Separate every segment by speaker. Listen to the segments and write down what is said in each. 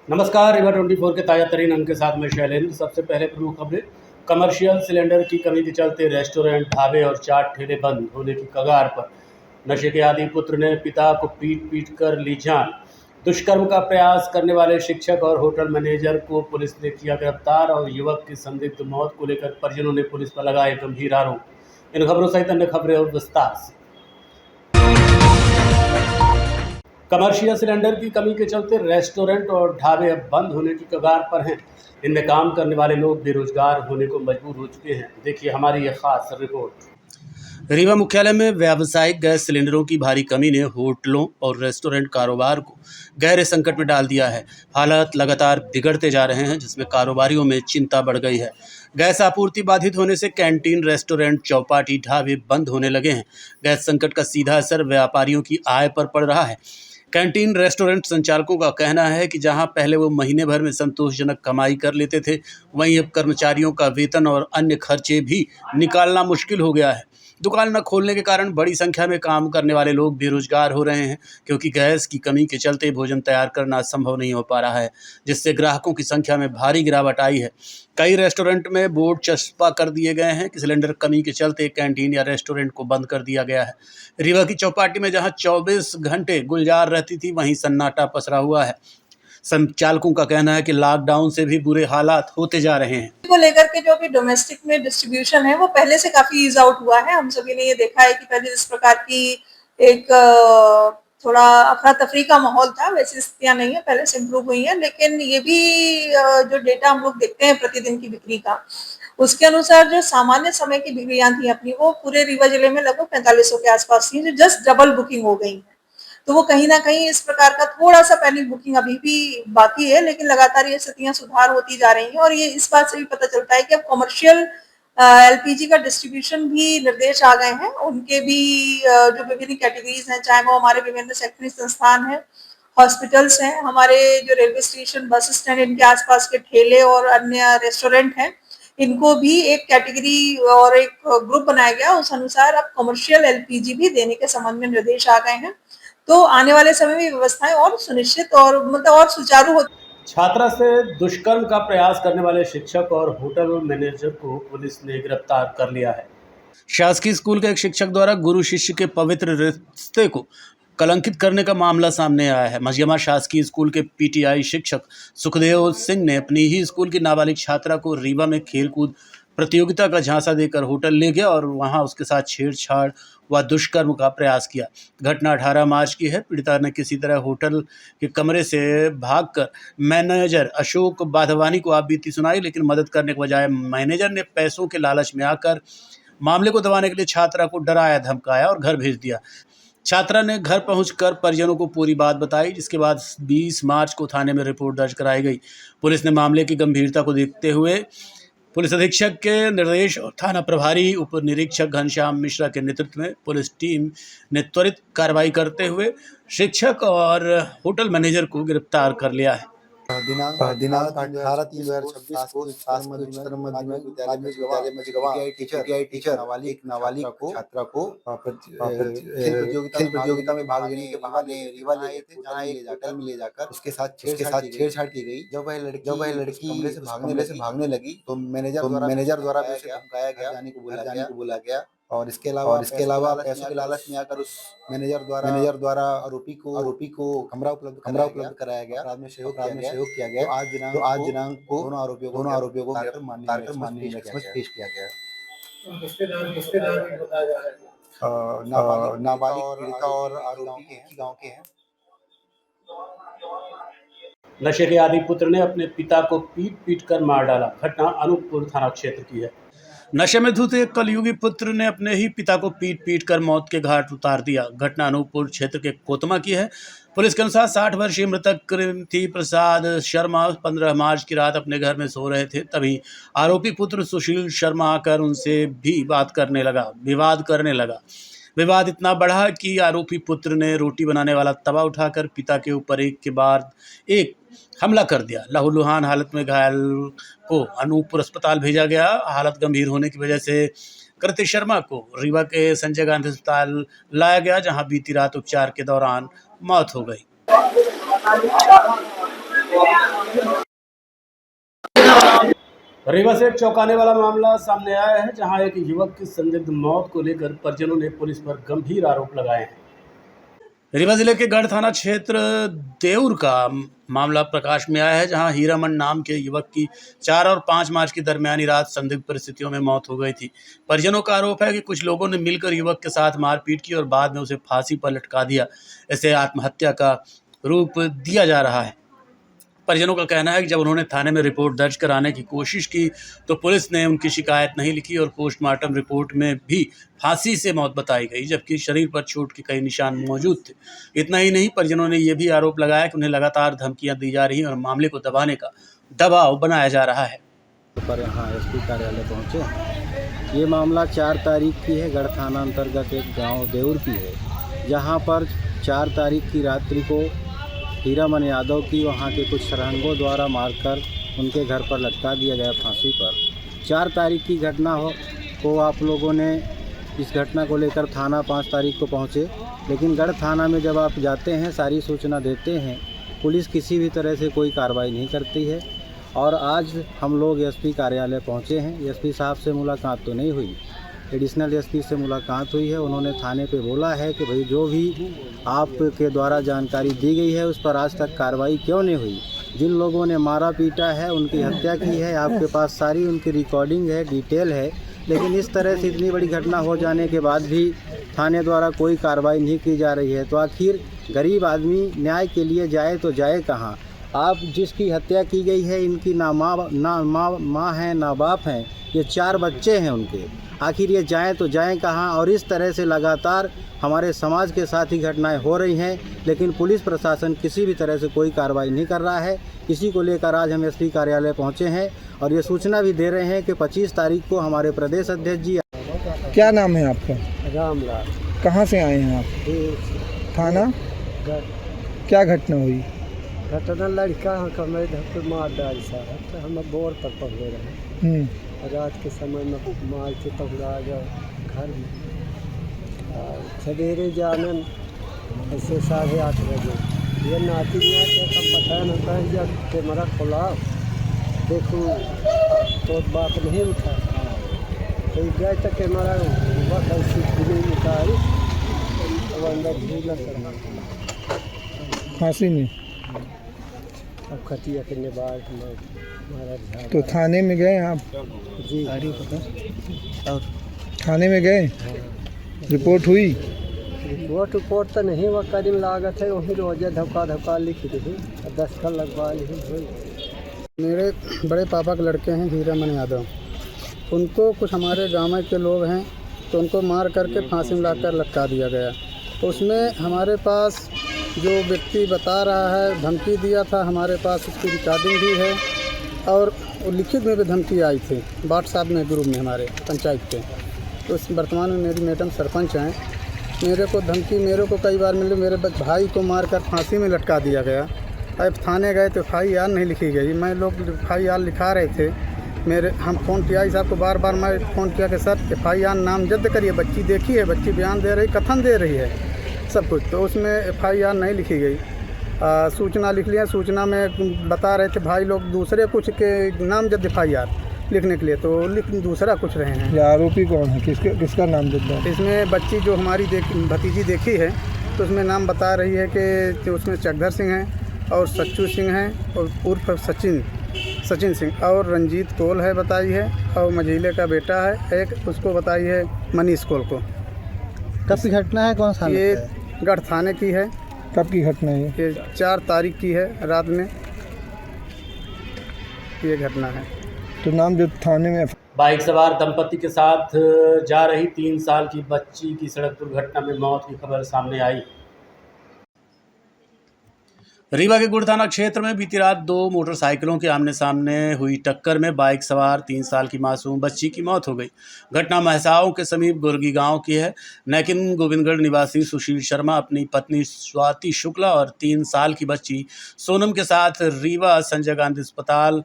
Speaker 1: नमस्कार, रीवा 24 के ताज़ा तरीन अंक के साथ में शैलेंद्र। सबसे पहले प्रमुख खबरें। कमर्शियल सिलेंडर की कमी के चलते रेस्टोरेंट, ढाबे और चाट ठेले बंद होने की कगार पर। नशे के आदी पुत्र ने पिता को पीट पीट कर ली जान। दुष्कर्म का प्रयास करने वाले शिक्षक और होटल मैनेजर को पुलिस ने किया गिरफ्तार और युवक की संदिग्ध मौत को लेकर परिजनों ने पुलिस पर लगाए गंभीर आरोप। इन खबरों सहित अन्य खबरें और विस्तार से। कमर्शियल सिलेंडर की कमी के चलते रेस्टोरेंट और ढाबे अब बंद होने की कगार पर हैं। इनमें काम करने वाले लोग बेरोजगार होने को मजबूर हो चुके हैं। देखिए हमारी यह खास रिपोर्ट। रीवा मुख्यालय में व्यावसायिक गैस सिलेंडरों की भारी कमी ने होटलों और रेस्टोरेंट कारोबार को गहरे संकट में डाल दिया है। हालात लगातार बिगड़ते जा रहे हैं, जिसमें कारोबारियों में चिंता बढ़ गई है। गैस आपूर्ति बाधित होने से कैंटीन, रेस्टोरेंट, चौपाटी, ढाबे बंद होने लगे हैं। गैस संकट का सीधा असर व्यापारियों की आय पर पड़ रहा है। कैंटीन, रेस्टोरेंट संचालकों का कहना है कि जहां पहले वो महीने भर में संतोषजनक कमाई कर लेते थे, वहीं अब कर्मचारियों का वेतन और अन्य खर्चे भी निकालना मुश्किल हो गया है। दुकान न खोलने के कारण बड़ी संख्या में काम करने वाले लोग बेरोजगार हो रहे हैं, क्योंकि गैस की कमी के चलते भोजन तैयार करना संभव नहीं हो पा रहा है, जिससे ग्राहकों की संख्या में भारी गिरावट आई है। कई रेस्टोरेंट में बोर्ड चस्पा कर दिए गए हैं कि सिलेंडर कमी के चलते कैंटीन या रेस्टोरेंट को बंद कर दिया गया है। रीवा की चौपाटी में जहां 24 घंटे गुलजार रहती थी, वहीं सन्नाटा पसरा हुआ है। संचालकों का कहना है कि लॉकडाउन से भी बुरे हालात होते जा रहे हैं।
Speaker 2: को लेकर के जो भी डोमेस्टिक में डिस्ट्रीब्यूशन है वो पहले से काफी ईज आउट हुआ है। हम सभी ने ये देखा है कि पहले जिस प्रकार की एक थोड़ा अफरा तफरी का माहौल था, वैसी स्थितियां नहीं है, पहले से इम्प्रूव हुई है। लेकिन ये भी जो डेटा हम लोग देखते हैं प्रतिदिन की बिक्री का, उसके अनुसार जो सामान्य समय की बिक्रियां थी अपनी, वो पूरे रीवा जिले में लगभग 4500 के आसपास थी, जो जस्ट डबल बुकिंग हो गई है। तो वो कहीं ना कहीं इस प्रकार का थोड़ा सा पैनिक बुकिंग अभी भी बाकी है, लेकिन लगातार ये स्थितियां सुधार होती जा रही हैं। और ये इस बात से भी पता चलता है कि अब कमर्शियल एलपीजी का डिस्ट्रीब्यूशन भी निर्देश आ गए हैं। उनके भी जो विभिन्न कैटेगरीज हैं, चाहे वो हमारे विभिन्न शैक्षणिक संस्थान हैं, हॉस्पिटल्स हैं, हमारे जो रेलवे स्टेशन, बस स्टैंड, इनके आसपास के ठेले और अन्य रेस्टोरेंट हैं, इनको भी एक कैटेगरी और एक ग्रुप बनाया गया। उस अनुसार अब कमर्शियल एलपीजी भी देने के संबंध में निर्देश आ गए हैं। तो आने वाले समय में व्यवस्थाएं और सुनिश्चित और मतलब और सुचारू हो।
Speaker 1: छात्रा से दुष्कर्म का प्रयास करने वाले शिक्षक और होटल मैनेजर को पुलिस ने गिरफ्तार कर लिया है। शासकीय स्कूल के एक शिक्षक द्वारा गुरु शिष्य के पवित्र रिश्ते को कलंकित करने का मामला सामने आया है। मजियमा शासकीय स्कूल के पीटीआई शिक्षक सुखदेव सिंह ने अपनी ही स्कूल की नाबालिग छात्रा को रीवा में खेलकूद प्रतियोगिता का झांसा देकर होटल ले गया और वहां उसके साथ छेड़छाड़ व दुष्कर्म का प्रयास किया। घटना 18 मार्च की है। पीड़िता ने किसी तरह होटल के कमरे से भागकर मैनेजर अशोक बाधवानी को आपबीती सुनाई, लेकिन मदद करने के बजाय मैनेजर ने पैसों के लालच में आकर मामले को दबाने के लिए छात्रा को डराया, धमकाया और घर भेज दिया। छात्रा ने घर पहुंचकर परिजनों को पूरी बात बताई, जिसके बाद 20 मार्च को थाने में रिपोर्ट दर्ज कराई गई। पुलिस ने मामले की गंभीरता को देखते हुए पुलिस अधीक्षक के निर्देश और थाना प्रभारी उप निरीक्षक घनश्याम मिश्रा के नेतृत्व में पुलिस टीम ने त्वरित कार्रवाई करते हुए शिक्षक और होटल मैनेजर को गिरफ्तार कर लिया है।
Speaker 3: दिनांक 18/3/2026 को शासकीय उच्चतर माध्यमिक विद्यालय मझगवां टीचर नाबालिग छात्रा को खेल प्रतियोगिता में भाग लेने के बहाने रीवा ले ले जाकर उसके साथ छेड़छाड़ की गई। जब वह लड़की कमरे से भागने लगी तो मैनेजर द्वारा उसे धमकाया गया, जाने को बोला गया। और इसके अलावा पैसों के लालच में आकर उस मैनेजर द्वारा आरोपी को कमरा उपलब्ध कराया गया, अपराध में सहयोग किया गया। तो आज दिनांक को दोनों आरोपियों को गिरफ्तार माननीय पेश किया गया। नाबालिग पीड़िता और आरोपी एक ही गांव के हैं।
Speaker 1: नशे के आदी पुत्र ने अपने पिता को पीट पीट कर मार डाला। घटना अनूपपुर थाना क्षेत्र की है। नशे में धुत एक कलयुगी पुत्र ने अपने ही पिता को पीट पीट कर मौत के घाट उतार दिया। घटना अनूपपुर क्षेत्र के कोतमा की है। पुलिस के अनुसार 60 वर्षीय मृतक कृति प्रसाद शर्मा 15 मार्च की रात अपने घर में सो रहे थे, तभी आरोपी पुत्र सुशील शर्मा आकर उनसे भी विवाद करने लगा। विवाद इतना बढ़ा कि आरोपी पुत्र ने रोटी बनाने वाला तवा उठाकर पिता के ऊपर एक के बाद एक हमला कर दिया। लहूलुहान हालत में घायल को अनूपपुर अस्पताल भेजा गया। हालत गंभीर होने की वजह से कृति शर्मा को रीवा के संजय गांधी अस्पताल लाया गया, जहां बीती रात उपचार के दौरान मौत हो गई। रीवा से एक चौंकाने वाला मामला सामने आया है, जहां एक युवक की संदिग्ध मौत को लेकर परिजनों ने पुलिस पर गंभीर आरोप लगाए हैं। रीवा जिले के गढ़ थाना क्षेत्र देउर का मामला प्रकाश में आया है, जहां हीरामन नाम के युवक की 4 और 5 मार्च की दरमियानी रात संदिग्ध परिस्थितियों में मौत हो गई थी। परिजनों का आरोप है कि कुछ लोगों ने मिलकर युवक के साथ मारपीट की और बाद में उसे फांसी पर लटका दिया। इसे आत्महत्या का रूप दिया जा रहा है। परिजनों का कहना है कि जब उन्होंने थाने में रिपोर्ट दर्ज कराने की कोशिश की तो पुलिस ने उनकी शिकायत नहीं लिखी और पोस्टमार्टम रिपोर्ट में भी फांसी से मौत बताई गई, जबकि शरीर पर चोट के कई निशान मौजूद थे। इतना ही नहीं, परिजनों ने यह भी आरोप लगाया कि उन्हें लगातार धमकियां दी जा रही हैं और मामले को दबाने का दबाव बनाया जा रहा है।
Speaker 4: पर यहाँ एसपी कार्यालय पहुँचे। ये मामला 4 तारीख की है। गढ़ थाना अंतर्गत एक गांव देउर की है, जहाँ पर 4 तारीख की रात्रि को हीरामन यादव की वहाँ के कुछ सरहंगों द्वारा मारकर उनके घर पर लटका दिया गया फांसी पर। 4 तारीख की घटना को आप लोगों ने इस घटना को लेकर थाना 5 तारीख को पहुँचे, लेकिन गढ़ थाना में जब आप जाते हैं, सारी सूचना देते हैं, पुलिस किसी भी तरह से कोई कार्रवाई नहीं करती है। और आज हम लोग एसपी कार्यालय पहुँचे हैं। एसपी साहब से मुलाकात तो नहीं हुई, एडिशनल एसपी से मुलाकात हुई है। उन्होंने थाने पे बोला है कि भाई जो भी आपके द्वारा जानकारी दी गई है उस पर आज तक कार्रवाई क्यों नहीं हुई। जिन लोगों ने मारा पीटा है, उनकी हत्या की है, आपके पास सारी उनकी रिकॉर्डिंग है, डिटेल है, लेकिन इस तरह से इतनी बड़ी घटना हो जाने के बाद भी थाने द्वारा कोई कार्रवाई नहीं की जा रही है। तो आखिर गरीब आदमी न्याय के लिए जाए तो जाए कहाँ। आप जिसकी हत्या की गई है, इनकी ना माँ है ना बाप हैं, ये 4 बच्चे हैं उनके। आखिर ये जाएं तो जाएं कहाँ। और इस तरह से लगातार हमारे समाज के साथ ही घटनाएं हो रही हैं, लेकिन पुलिस प्रशासन किसी भी तरह से कोई कार्रवाई नहीं कर रहा है। इसी को लेकर आज हम एसपी कार्यालय पहुंचे हैं और ये सूचना भी दे रहे हैं कि 25 तारीख को हमारे प्रदेश अध्यक्ष जी।
Speaker 5: क्या नाम है आपका?
Speaker 4: रामलाल।
Speaker 5: कहाँ से आए हैं आप? थाना? क्या घटना हुई?
Speaker 4: घटना लड़का कमरे धक्के मार डाल साहब, तो हम बोर पर पकड़े रहे। रात के समय में मार के पकड़ा गया घर में। सवेरे जानन ऐसे 8:30 बजे ये नाती तब पता न कह जब कैमरा खोला, देखो तो बात नहीं उठा, तो गए तो कैमरा निकाली, अब अंदर झूला चढ़ा
Speaker 5: फांसी में।
Speaker 4: अब खटिया के बाद हमारा
Speaker 5: तो थाने में गए आप?
Speaker 4: जी।
Speaker 5: और थाने में गए? रिपोर्ट हुई?
Speaker 4: रिपोर्ट तो नहीं हुआ, करीब लागत है वही रोजे धक्का लिख दी, 10 कल लगवा ली।
Speaker 6: मेरे बड़े पापा के लड़के हैं हीरामन यादव, उनको कुछ हमारे गाँव के लोग हैं तो उनको मार करके फांसी में लाकर लटका दिया गया। तो उसमें हमारे पास जो व्यक्ति बता रहा है, धमकी दिया था, हमारे पास उसकी रिकॉर्डिंग भी है और लिखित में भी धमकी आई थी व्हाट्सएप में, ग्रुप में हमारे पंचायत के। तो इस वर्तमान में मेरी मैडम सरपंच हैं, मेरे को धमकी मेरे को कई बार मिली, मेरे भाई को मारकर फांसी में लटका दिया गया। अब थाने गए तो FIR नहीं लिखी गई। मैं लोग FIR लिखा रहे थे, हम फ़ोन किया साहब को, बार मैं फ़ोन किया कि सर FIR नामजद करिए, बच्ची देखी है, बच्ची बयान दे रही, कथन दे रही है सब कुछ, तो उसमें FIR नहीं लिखी गई। सूचना लिख लिया, सूचना में बता रहे थे भाई लोग दूसरे कुछ के नामजद FIR लिखने के लिए, तो लिख दूसरा कुछ रहे हैं।
Speaker 5: आरोपी कौन है? किसका नाम देता है?
Speaker 6: इसमें बच्ची जो हमारी भतीजी देखी है, तो उसमें नाम बता रही है कि उसमें चकधर सिंह हैं और सच्चू सिंह हैं और उर्फ सचिन सिंह और रंजीत कोल है बताई है, और मझीले का बेटा है एक, उसको बताई है मनीष कोल को।
Speaker 4: कब की घटना है? कौन सा?
Speaker 6: ये गढ़ थाने की है।
Speaker 5: कब की घटना है?
Speaker 6: ये 4 तारीख की है, रात में ये घटना है।
Speaker 5: तो नाम जो थाने में।
Speaker 1: बाइक सवार दंपति के साथ जा रही 3 साल की बच्ची की सड़क दुर्घटना में मौत की खबर सामने आई। रीवा के गुड़ थाना क्षेत्र में बीती रात 2 मोटरसाइकिलों के आमने सामने हुई टक्कर में बाइक सवार 3 साल की मासूम बच्ची की मौत हो गई। घटना महसाओं के समीप गुरगी गांव की है। नैकिन गोविंदगढ़ निवासी सुशील शर्मा अपनी पत्नी स्वाति शुक्ला और 3 साल की बच्ची सोनम के साथ रीवा संजय गांधी अस्पताल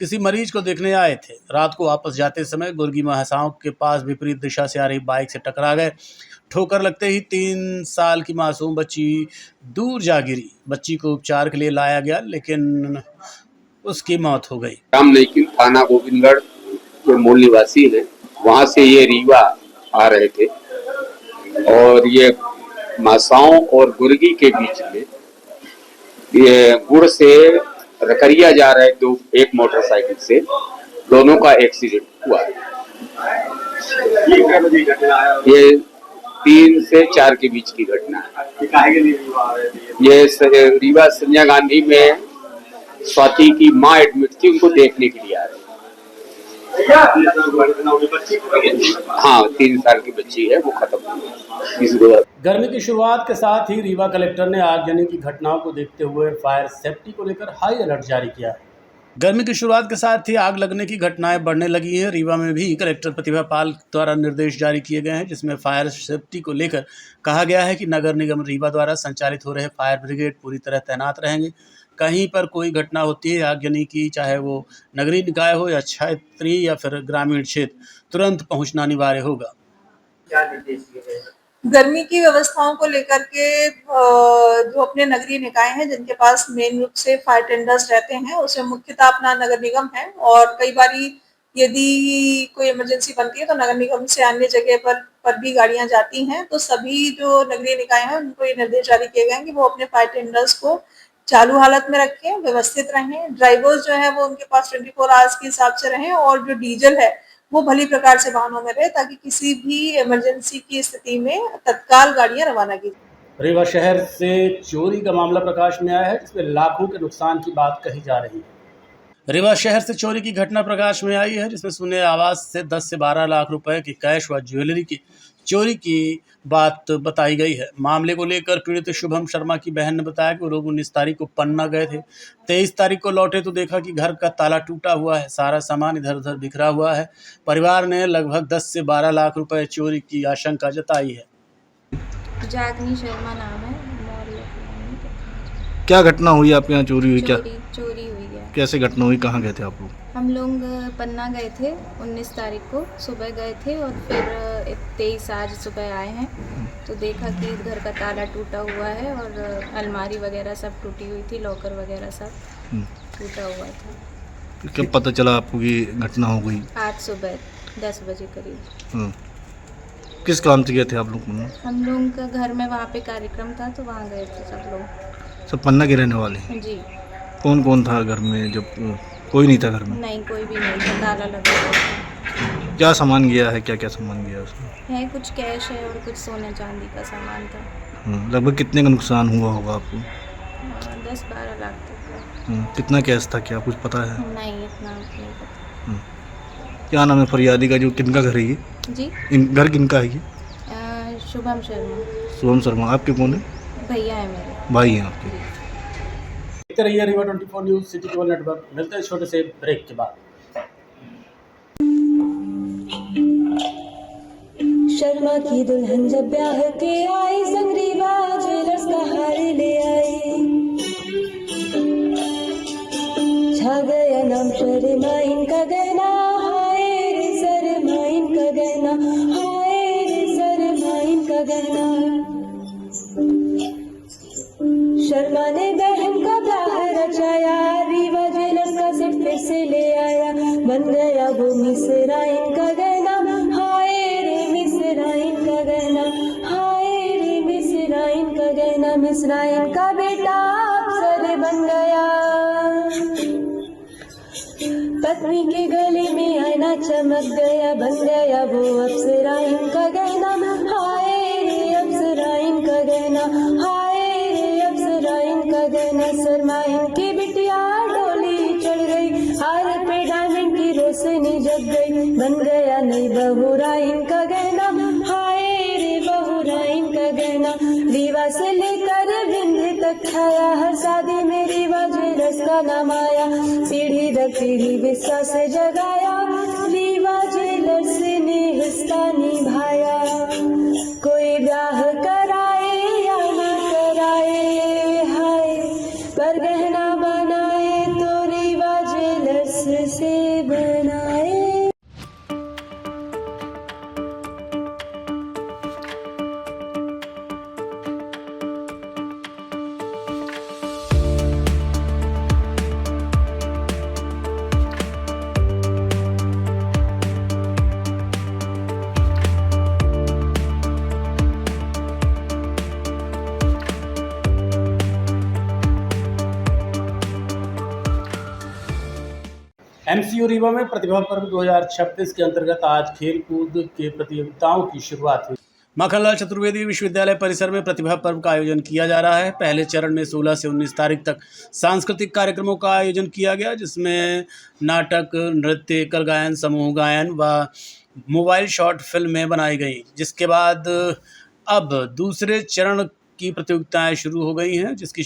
Speaker 1: किसी मरीज को देखने आए थे। रात को वापस जाते समय गुरगी महसाओं के पास विपरीत दिशा से आ रही बाइक से टकरा गए। ठोकर लगते ही 3 साल की मासूम बच्ची दूर जा गिरी। बच्ची को उपचार के लिए लाया गया, लेकिन उसकी मौत हो गई।
Speaker 7: राम लेकिन थाना गोविंदगढ़ के मूल निवासी हैं। वहां से ये रीवा आ रहे थे और ये मासाओं और गुर्गी के बीच में ये गुड़ से रकरिया जा रहे एक मोटरसाइकिल से दोनों का एक्सीडेंट हुआ। ये 3 से 4 के बीच की घटना है। ये रीवा संजय गांधी में स्वाति की माँ एडमिट थी, उनको देखने के लिए आ रही। हाँ, 3 साल की बच्ची है, वो खत्म हुई।
Speaker 1: गर्मी की शुरुआत के साथ ही रीवा कलेक्टर ने आगजनी की घटनाओं को देखते हुए फायर सेफ्टी को लेकर हाई अलर्ट जारी किया है। गर्मी की शुरुआत के साथ ही आग लगने की घटनाएं बढ़ने लगी हैं। रीवा में भी कलेक्टर प्रतिभा पाल द्वारा निर्देश जारी किए गए हैं, जिसमें फायर सेफ्टी को लेकर कहा गया है कि नगर निगम रीवा द्वारा संचालित हो रहे फायर ब्रिगेड पूरी तरह तैनात रहेंगे। कहीं पर कोई घटना होती है आगजनी की, चाहे वो नगरीय निकाय हो या क्षेत्रीय या फिर ग्रामीण क्षेत्र, तुरंत पहुंचना अनिवार्य होगा।
Speaker 2: गर्मी की व्यवस्थाओं को लेकर के जो अपने नगरीय निकाय हैं जिनके पास मेन रूप से फायर टेंडर्स रहते हैं, उसमें मुख्यतः अपना नगर निगम है और कई बारी यदि कोई इमरजेंसी बनती है तो नगर निगम से अन्य जगह पर भी गाड़ियां जाती हैं। तो सभी जो नगरीय निकाय हैं उनको ये निर्देश जारी किए गए हैं कि वो अपने फायर टेंडर्स को चालू हालत में रखें, व्यवस्थित रहें। ड्राइवर्स जो है वो उनके पास 24 आवर्स के हिसाब से रहें और जो डीजल है वो भली प्रकार से वाहनों में रहे ताकि किसी भी इमरजेंसी की स्थिति में तत्काल गाड़ियां रवाना की।
Speaker 1: रीवा शहर से चोरी का मामला प्रकाश में आया है, जिसमें लाखों के नुकसान की बात कही जा रही है। रीवा शहर से चोरी की घटना प्रकाश में आई है, जिसमें शून्य आवास से 10 से 12 लाख रुपए की कैश व ज्वेलरी की चोरी की बात बताई गई है। मामले को लेकर पीड़ित शुभम शर्मा की बहन ने बताया कि वो लोग 19 तारीख को पन्ना गए थे। 23 तारीख को लौटे तो देखा कि घर का ताला टूटा हुआ है, सारा सामान इधर उधर बिखरा हुआ है। परिवार ने लगभग 10 से 12 लाख रुपए चोरी की आशंका जताई है।
Speaker 8: जागनी शर्मा नाम है।
Speaker 9: क्या घटना हुई आपके यहाँ? चोरी हुई? क्या
Speaker 8: चोरी हुई है?
Speaker 9: कैसे घटना हुई? कहाँ गए थे आप लोग?
Speaker 8: हम लोग पन्ना गए थे 19 तारीख को सुबह गए थे और फिर 23 आज सुबह आए हैं तो देखा कि घर का ताला टूटा हुआ है और अलमारी वगैरह सब टूटी हुई थी, लॉकर वगैरह सब टूटा हुआ था।
Speaker 9: कब पता चला आपको कि घटना हो गई?
Speaker 8: आज सुबह 10 बजे करीब।
Speaker 9: किस काम से गए थे आप लोग?
Speaker 8: हम लोग का घर में वहाँ पे कार्यक्रम था तो वहाँ गए थे सब लोग।
Speaker 9: सब पन्ना के रहने वाले?
Speaker 8: जी।
Speaker 9: कौन कौन था घर में? जब कोई नहीं था घर में?
Speaker 8: नहीं, कोई भी नहीं था, ताला लगा हुआ था।
Speaker 9: क्या सामान गया है? क्या क्या सामान गया उसमें?
Speaker 8: है कुछ कैश है और कुछ सोने चांदी का सामान था।
Speaker 9: लगभग कितने का नुकसान हुआ होगा आपको?
Speaker 8: 10-12 लाख तक का।
Speaker 9: कितना कैश था? क्या कुछ पता है?
Speaker 8: नहीं, इतना नहीं पता।
Speaker 9: क्या नाम है फरियादी का? जो किनका घर है ये?
Speaker 8: जी,
Speaker 9: घर किनका है ये?
Speaker 8: शुभम शर्मा।
Speaker 9: शुभम शर्मा। आपके कौन है?
Speaker 8: भैया है मेरे।
Speaker 9: भाई हैं आपके।
Speaker 1: देखते रहिए Rewa 24 news city cable network. मिलते हैं छोटे से ब्रेक के बाद।
Speaker 10: शर्मा की दुल्हन जब ब्याह के आई, संग रीवा ज्वेलर्स का हार ले आई। छा गया नाम शर्मा इनका गहना, हाय रे शर्मा इनका गहना, हाय रे शर्मा इनका गहना। शर्मा ने बहन का ब्याह रचाया, रीवा ज्वेलर्स का सेट फिर से ले आया। बन गया वो मिसरा इनका गहना, हाय रे मिसरा इनका गहना, हाय रे मिसरा इनका गहना। मिसरा इनका बेटा अफसर बन गया, पत्नी के गले में आईना चमक गया। बन गया वो अफसरा इनका गहना, हाय रे अफसरा इनका गहना, हाय रे अफसरा इनका गहना। शर्मा इनकी बिटिया डोली चढ़ गई, हार पे डायमंड की रोशनी जग गई। बन गया नई बहुरा इनका गहना, हाय रे बहुरा इनका गहना। रीवा से लेकर बिंद तक छाया, हर शादी में रीवा ज्वेलर्स का नाम आया। पीढ़ी दर पीढ़ी विश्वास से जगाया, रीवा ज्वेलर्स ने हिस्सा निभाया। कोई ब्याह कराए या ना कराए, हाय पर गहना बनाए तो रीवा ज्वेलर्स से बनाए।
Speaker 1: एमसीयू रीवा में प्रतिभा पर्व 2026 के अंतर्गत आज खेल कूद के प्रतियोगिताओं की शुरुआत हुई। माखनलाल चतुर्वेदी विश्वविद्यालय परिसर में प्रतिभा पर्व का आयोजन किया जा रहा है। पहले चरण में 16 से 19 तारीख तक सांस्कृतिक कार्यक्रमों का आयोजन किया गया, जिसमें नाटक, नृत्य, एकल गायन, समूह गायन व मोबाइल शॉर्ट फिल्में बनाई गई। जिसके बाद अब दूसरे चरण की प्रतियोगिताएं शुरू हो गई हैं, जिसकी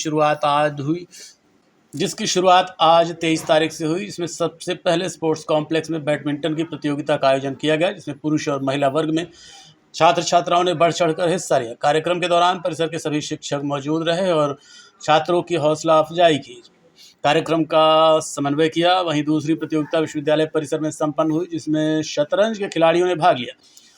Speaker 1: शुरुआत आज 23 तारीख से हुई। इसमें सबसे पहले स्पोर्ट्स कॉम्प्लेक्स में बैडमिंटन की प्रतियोगिता का आयोजन किया गया, जिसमें पुरुष और महिला वर्ग में छात्र छात्राओं ने बढ़ चढ़कर हिस्सा लिया। कार्यक्रम के दौरान परिसर के सभी शिक्षक मौजूद रहे और छात्रों की हौसला अफजाई की। कार्यक्रम का समन्वय किया। वहीं दूसरी प्रतियोगिता विश्वविद्यालय परिसर में संपन्न हुई, जिसमें शतरंज के खिलाड़ियों ने भाग लिया।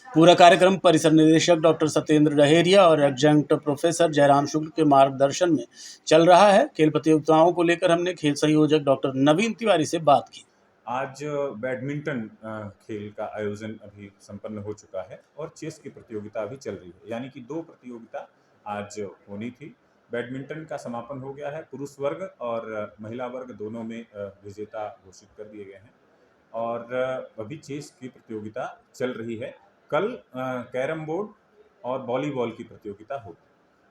Speaker 1: पूरा कार्यक्रम परिसर निदेशक डॉक्टर सत्येंद्र डहेरिया और एडजंक्ट प्रोफेसर जयराम शुक्ल के मार्गदर्शन में चल रहा है। खेल प्रतियोगिताओं को लेकर हमने खेल संयोजक डॉक्टर नवीन तिवारी से बात की।
Speaker 11: आज बैडमिंटन खेल का आयोजन अभी संपन्न हो चुका है और चेस की प्रतियोगिता भी चल रही है, यानी कि 2 प्रतियोगिता आज होनी थी। बैडमिंटन का समापन हो गया है। पुरुष वर्ग और महिला वर्ग दोनों में विजेता घोषित कर दिए गए हैं और अभी चेस की प्रतियोगिता चल रही है। कल कैरम बोर्ड और वॉलीबॉल की प्रतियोगिता होगी।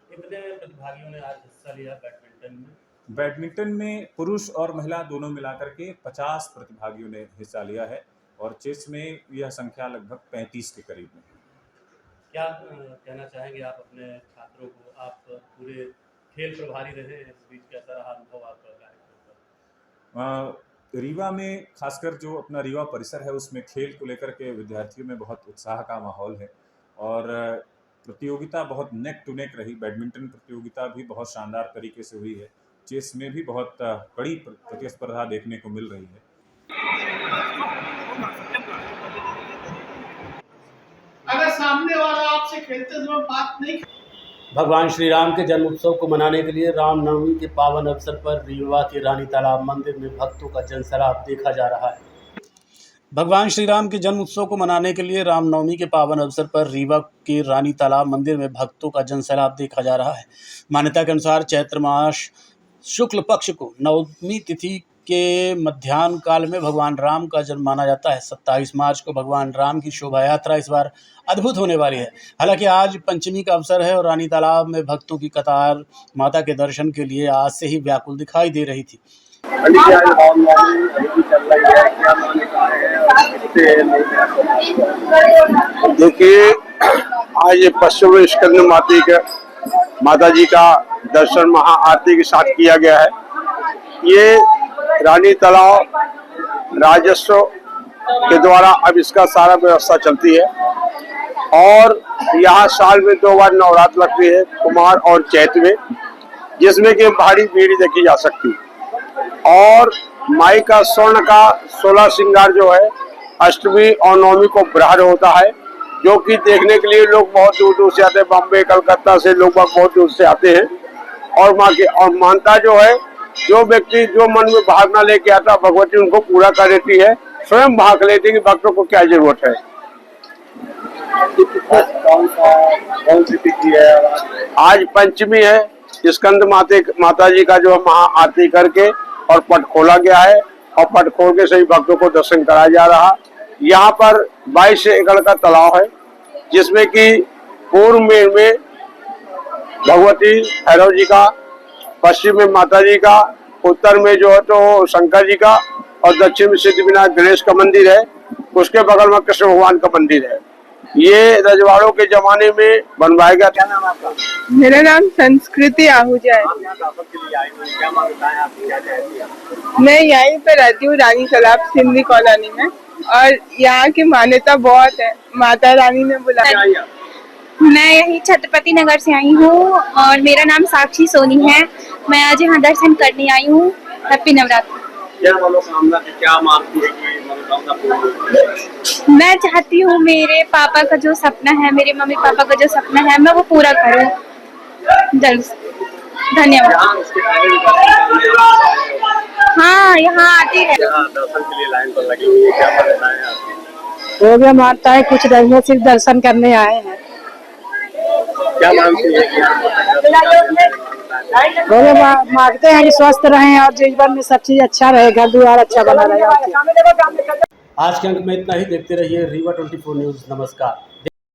Speaker 1: कितने प्रतिभागियों ने आज हिस्सा लिया बैडमिंटन में?
Speaker 11: बैडमिंटन में पुरुष और महिला दोनों मिलाकर के 50 प्रतिभागियों ने हिस्सा लिया है और चेस में यह संख्या लगभग 35 के करीब है।
Speaker 1: क्या कहना चाहेंगे आप अपने छात्रों को? आप पूरे खेल प्रभारी रहे, इस बीच कैसा रहा अनुभव आपका?
Speaker 11: रीवा में खासकर जो अपना रीवा परिसर है उसमें खेल को लेकर के विद्यार्थियों में बहुत उत्साह का माहौल है और प्रतियोगिता बहुत नेक टू नेक रही। बैडमिंटन प्रतियोगिता भी बहुत शानदार तरीके से हुई है। चेस में भी बहुत कड़ी प्रतिस्पर्धा देखने को मिल रही है।
Speaker 12: अगर सामने वाला आपसे खेलते समय बात नहीं।
Speaker 1: भगवान श्री राम के जन्म उत्सव को मनाने के लिए रामनवमी के पावन अवसर पर रीवा के रानी तालाब मंदिर में भक्तों का जनसैलाब देखा जा रहा है। भगवान श्री राम के जन्म उत्सव को मनाने के लिए रामनवमी के पावन अवसर पर रीवा के रानी तालाब मंदिर में भक्तों का जनसैलाब देखा जा रहा है। मान्यता के अनुसार चैत्र मास शुक्ल पक्ष को नवमी तिथि के मध्याह्न काल में भगवान राम का जन्म माना जाता है। 27 मार्च को भगवान राम की शोभा यात्रा इस बार अद्भुत होने वाली है। हालांकि आज पंचमी का अवसर है और रानी तालाब में भक्तों की कतार माता के दर्शन के लिए आज से ही व्याकुल दिखाई दे रही थी।
Speaker 13: देखिए, आज पश्चिम स्कंद माता जी का दर्शन महाआरती के साथ किया गया है। ये रानी तालाब राजस्व के द्वारा अब इसका सारा व्यवस्था चलती है और यहाँ साल में 2 बार नवरात्र लगती है, कुमार और चैत्र में, जिसमें कि भारी भीड़ देखी जा सकती है। और माई का स्वर्ण का 16 श्रृंगार जो है अष्टमी और नवमी को प्रहर होता है, जो कि देखने के लिए लोग बहुत दूर दूर से आते हैं। बॉम्बे, कलकत्ता से लोग बहुत दूर से आते हैं और माँ की और मानता जो है, जो व्यक्ति जो मन में भावना लेके आता भगवती उनको पूरा कर देती है। स्वयं भाग लेती कि भक्तों को क्या जरूरत है। कौन सी तिथि है? आज पंचमी है। स्कंद माता जी का जो महाआरती करके और पट खोला गया है और पट खोल के सभी भक्तों को दर्शन कराया जा रहा। यहाँ पर 22 एकड़ का तालाब है, जिसमें कि पूर्व में भगवती भैरव जी का, पश्चिम में माता जी का, उत्तर में जो है तो शंकर जी का और दक्षिण में सिद्धिविनायक गणेश का मंदिर है। उसके बगल में कृष्ण भगवान का मंदिर है। ये रजवाड़ों के जमाने में बनवाया गया। क्या नाम आपका?
Speaker 14: मेरा नाम संस्कृति आहूजा है। मैं यहीं पे रहती हूँ, रानी तालाब सिंधी कॉलोनी में, और यहाँ की मान्यता बहुत है। माता रानी ने बुलाया।
Speaker 15: मैं यही छत्रपति नगर से आई हूँ और मेरा नाम साक्षी सोनी है। मैं आज यहाँ दर्शन करने आई हूँ। हैप्पी नवरात्र।
Speaker 13: क्या मनोकामना है? क्या मानती है कि मनोकामना पूरी होगी?
Speaker 15: मैं चाहती हूँ मेरे पापा का जो सपना है, मेरे मम्मी पापा का जो सपना है, मैं वो पूरा करूँ जल्द। धन्यवाद। हाँ, यहाँ आती है।
Speaker 13: दर्शन के लिए लाइन पर लगी हुई है, क्या मान्यता है आपकी?
Speaker 14: वो भी मानता है कुछ नहीं है, सिर्फ दर्शन करने आए हैं।
Speaker 13: क्या मानती है?
Speaker 16: भोले मांगते हैं कि स्वस्थ रहें और जीवन में सब चीज अच्छा रहे, घर द्वार अच्छा बना रहे।
Speaker 1: आज के अंक में इतना ही। देखते रहिए रीवा 24 न्यूज़। नमस्कार।